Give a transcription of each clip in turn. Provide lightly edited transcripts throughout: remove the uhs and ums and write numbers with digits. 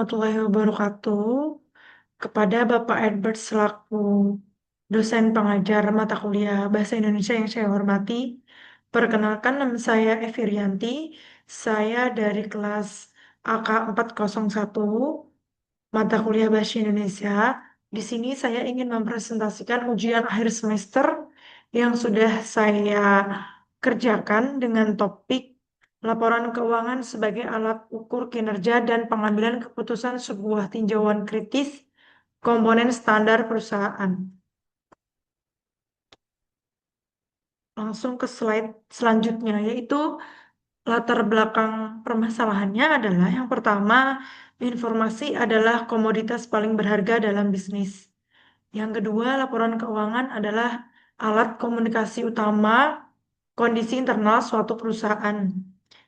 warahmatullahi wabarakatuh kepada Bapak Edward selaku dosen pengajar mata kuliah Bahasa Indonesia yang saya hormati. Perkenalkan nama saya Evi Rianti. Saya dari kelas AK 401 mata kuliah Bahasa Indonesia. Di sini saya ingin mempresentasikan ujian akhir semester yang sudah saya kerjakan dengan topik laporan keuangan sebagai alat ukur kinerja dan pengambilan keputusan sebuah tinjauan kritis komponen standar perusahaan. Langsung ke slide selanjutnya, yaitu latar belakang permasalahannya adalah yang pertama, informasi adalah komoditas paling berharga dalam bisnis. Yang kedua, laporan keuangan adalah alat komunikasi utama kondisi internal suatu perusahaan.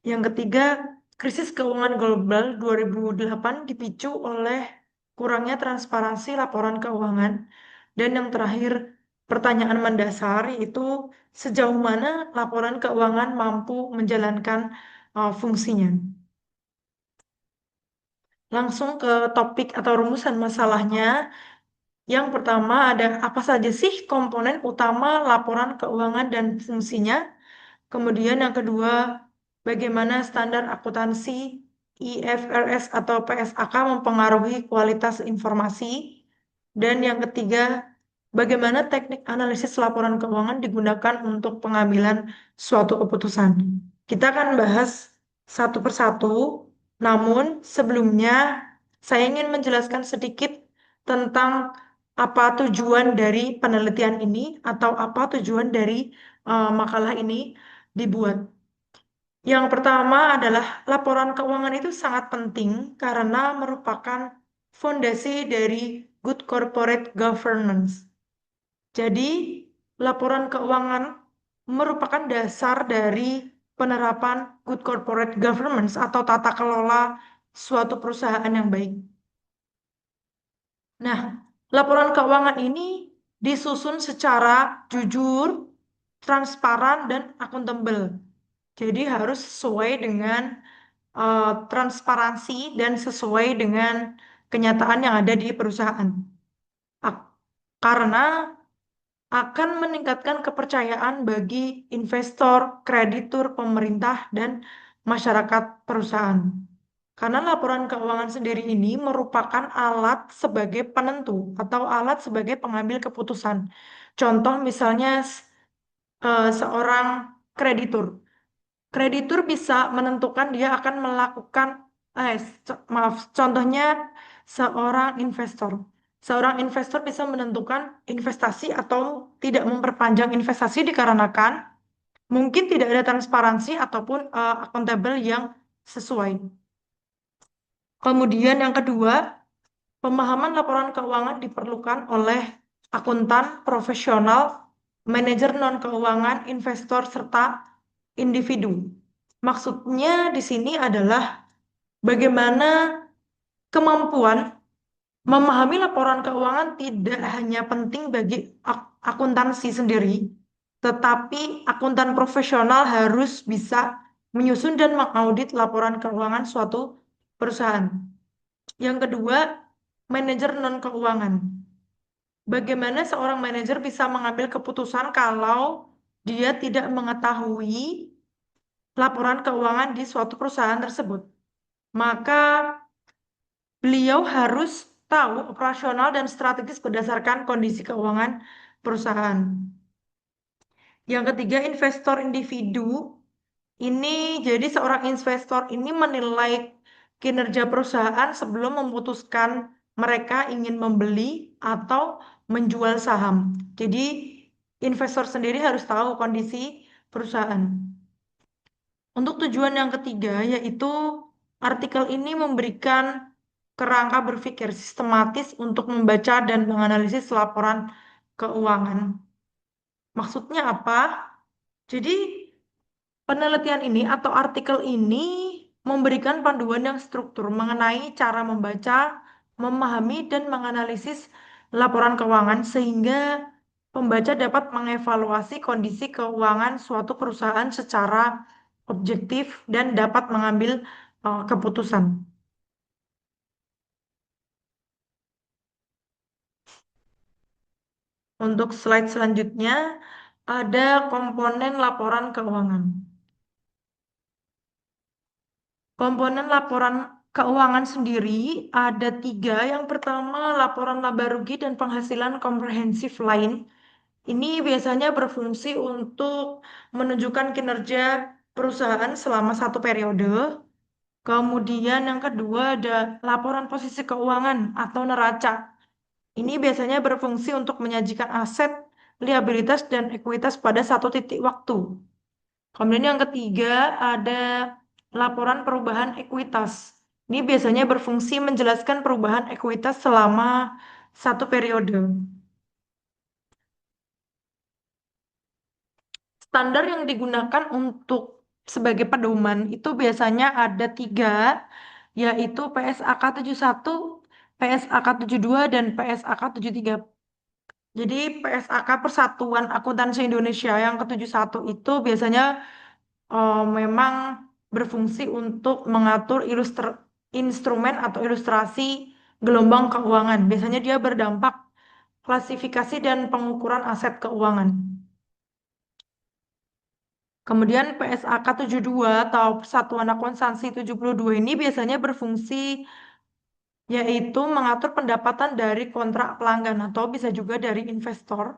Yang ketiga, krisis keuangan global 2008 dipicu oleh kurangnya transparansi laporan keuangan. Dan yang terakhir, pertanyaan mendasar yaitu sejauh mana laporan keuangan mampu menjalankan fungsinya. Langsung ke topik atau rumusan masalahnya. Yang pertama ada apa saja sih komponen utama laporan keuangan dan fungsinya. Kemudian yang kedua, bagaimana standar akuntansi IFRS atau PSAK mempengaruhi kualitas informasi. Dan yang ketiga, bagaimana teknik analisis laporan keuangan digunakan untuk pengambilan suatu keputusan. Kita akan bahas satu persatu, namun sebelumnya saya ingin menjelaskan sedikit tentang apa tujuan dari penelitian ini atau apa tujuan dari makalah ini dibuat. Yang pertama adalah laporan keuangan itu sangat penting karena merupakan fondasi dari good corporate governance. Jadi, laporan keuangan merupakan dasar dari penerapan good corporate governance atau tata kelola suatu perusahaan yang baik. Nah, laporan keuangan ini disusun secara jujur, transparan, dan akuntabel. Jadi harus sesuai dengan transparansi dan sesuai dengan kenyataan yang ada di perusahaan. Ak- Karena akan meningkatkan kepercayaan bagi investor, kreditur, pemerintah, dan masyarakat perusahaan. Karena laporan keuangan sendiri ini merupakan alat sebagai penentu atau alat sebagai pengambil keputusan. Contoh misalnya seorang kreditur. Kreditur bisa menentukan dia akan melakukan, maaf, contohnya seorang investor. Seorang investor bisa menentukan investasi atau tidak memperpanjang investasi dikarenakan mungkin tidak ada transparansi ataupun akuntabel yang sesuai. Kemudian yang kedua, pemahaman laporan keuangan diperlukan oleh akuntan profesional, manajer non-keuangan, investor, serta individu. Maksudnya di sini adalah bagaimana kemampuan memahami laporan keuangan tidak hanya penting bagi akuntansi sendiri, tetapi akuntan profesional harus bisa menyusun dan mengaudit laporan keuangan suatu perusahaan. Yang kedua, manajer non-keuangan. Bagaimana seorang manajer bisa mengambil keputusan kalau dia tidak mengetahui laporan keuangan di suatu perusahaan tersebut? Maka beliau harus tahu operasional dan strategis berdasarkan kondisi keuangan perusahaan. Yang ketiga, investor individu. Ini jadi seorang investor ini menilai kinerja perusahaan sebelum memutuskan mereka ingin membeli atau menjual saham. Jadi investor sendiri harus tahu kondisi perusahaan. Untuk tujuan yang ketiga yaitu artikel ini memberikan kerangka berpikir sistematis untuk membaca dan menganalisis laporan keuangan. Maksudnya apa? Jadi penelitian ini atau artikel ini memberikan panduan yang struktur mengenai cara membaca, memahami, dan menganalisis laporan keuangan sehingga pembaca dapat mengevaluasi kondisi keuangan suatu perusahaan secara objektif dan dapat mengambil keputusan. Untuk slide selanjutnya, ada komponen laporan keuangan. Komponen laporan keuangan sendiri ada tiga. Yang pertama, laporan laba rugi dan penghasilan komprehensif lain. Ini biasanya berfungsi untuk menunjukkan kinerja perusahaan selama satu periode. Kemudian yang kedua ada laporan posisi keuangan atau neraca. Ini biasanya berfungsi untuk menyajikan aset, liabilitas, dan ekuitas pada satu titik waktu. Kemudian yang ketiga ada laporan perubahan ekuitas. Ini biasanya berfungsi menjelaskan perubahan ekuitas selama satu periode. Standar yang digunakan untuk sebagai pedoman itu biasanya ada tiga, yaitu PSAK 71, PSAK 72, dan PSAK 73. Jadi PSAK Persatuan Akuntansi Indonesia yang ke-71 itu biasanya memang berfungsi untuk mengatur instrumen atau ilustrasi gelombang keuangan. Biasanya dia berdampak klasifikasi dan pengukuran aset keuangan. Kemudian PSAK 72 atau Persatuan Akuntansi 72 ini biasanya berfungsi yaitu mengatur pendapatan dari kontrak pelanggan atau bisa juga dari investor.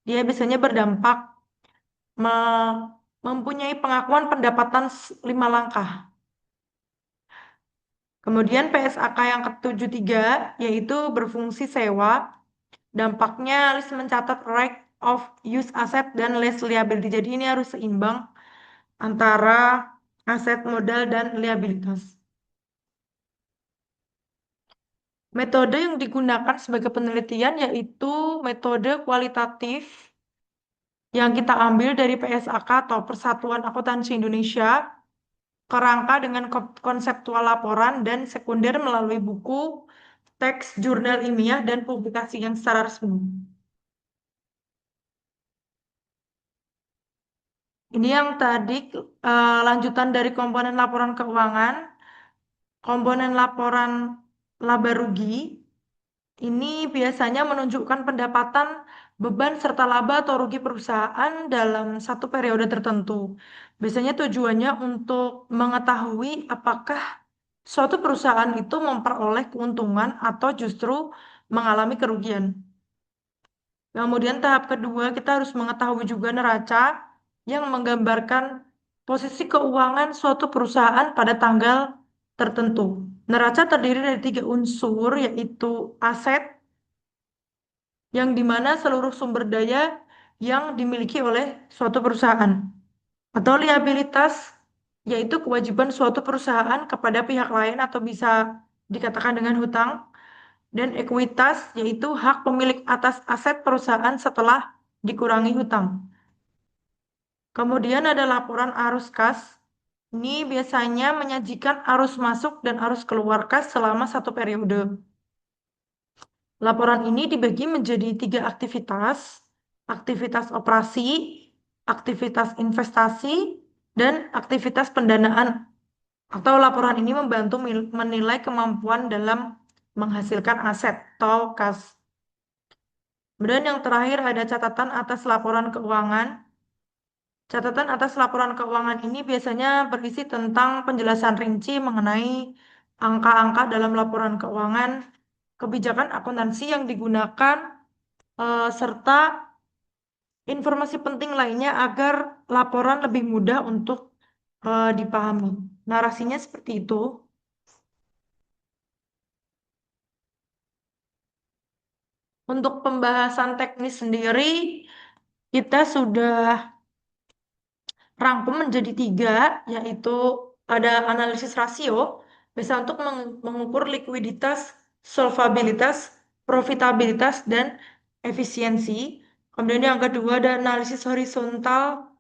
Dia biasanya berdampak mempunyai pengakuan pendapatan 5 langkah. Kemudian PSAK yang ke-73 yaitu berfungsi sewa. Dampaknya list mencatat right of use aset dan list liability. Jadi ini harus seimbang antara aset modal dan liabilitas. Metode yang digunakan sebagai penelitian yaitu metode kualitatif yang kita ambil dari PSAK atau Persatuan Akuntansi Indonesia, kerangka dengan konseptual laporan dan sekunder melalui buku, teks, jurnal ilmiah, dan publikasi yang secara resmi. Ini yang tadi lanjutan dari komponen laporan keuangan, komponen laporan laba rugi. Ini biasanya menunjukkan pendapatan, beban, serta laba atau rugi perusahaan dalam satu periode tertentu. Biasanya tujuannya untuk mengetahui apakah suatu perusahaan itu memperoleh keuntungan atau justru mengalami kerugian. Kemudian tahap kedua, kita harus mengetahui juga neraca yang menggambarkan posisi keuangan suatu perusahaan pada tanggal tertentu. Neraca terdiri dari tiga unsur, yaitu aset, yang dimana seluruh sumber daya yang dimiliki oleh suatu perusahaan, atau liabilitas, yaitu kewajiban suatu perusahaan kepada pihak lain atau bisa dikatakan dengan hutang, dan ekuitas, yaitu hak pemilik atas aset perusahaan setelah dikurangi hutang. Kemudian ada laporan arus kas. Ini biasanya menyajikan arus masuk dan arus keluar kas selama satu periode. Laporan ini dibagi menjadi tiga aktivitas: aktivitas operasi, aktivitas investasi, dan aktivitas pendanaan. Atau laporan ini membantu menilai kemampuan dalam menghasilkan aset atau kas. Kemudian yang terakhir ada catatan atas laporan keuangan. Catatan atas laporan keuangan ini biasanya berisi tentang penjelasan rinci mengenai angka-angka dalam laporan keuangan, kebijakan akuntansi yang digunakan, serta informasi penting lainnya agar laporan lebih mudah untuk dipahami. Narasinya seperti itu. Untuk pembahasan teknis sendiri, kita sudah rangkum menjadi tiga, yaitu ada analisis rasio, bisa untuk mengukur likuiditas, solvabilitas, profitabilitas, dan efisiensi. Kemudian yang kedua ada analisis horizontal,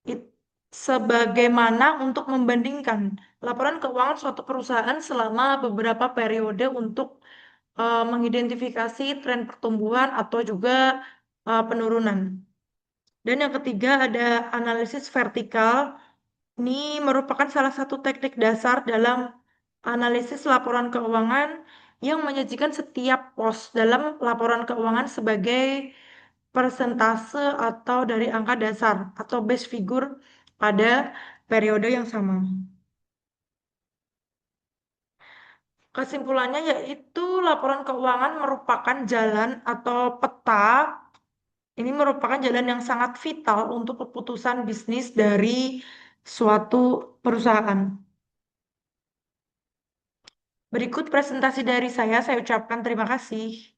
it- sebagaimana untuk membandingkan laporan keuangan suatu perusahaan selama beberapa periode untuk mengidentifikasi tren pertumbuhan atau juga penurunan. Dan yang ketiga ada analisis vertikal. Ini merupakan salah satu teknik dasar dalam analisis laporan keuangan yang menyajikan setiap pos dalam laporan keuangan sebagai persentase atau dari angka dasar atau base figure pada periode yang sama. Kesimpulannya yaitu laporan keuangan merupakan jalan atau peta. Ini merupakan jalan yang sangat vital untuk keputusan bisnis dari suatu perusahaan. Berikut presentasi dari saya ucapkan terima kasih.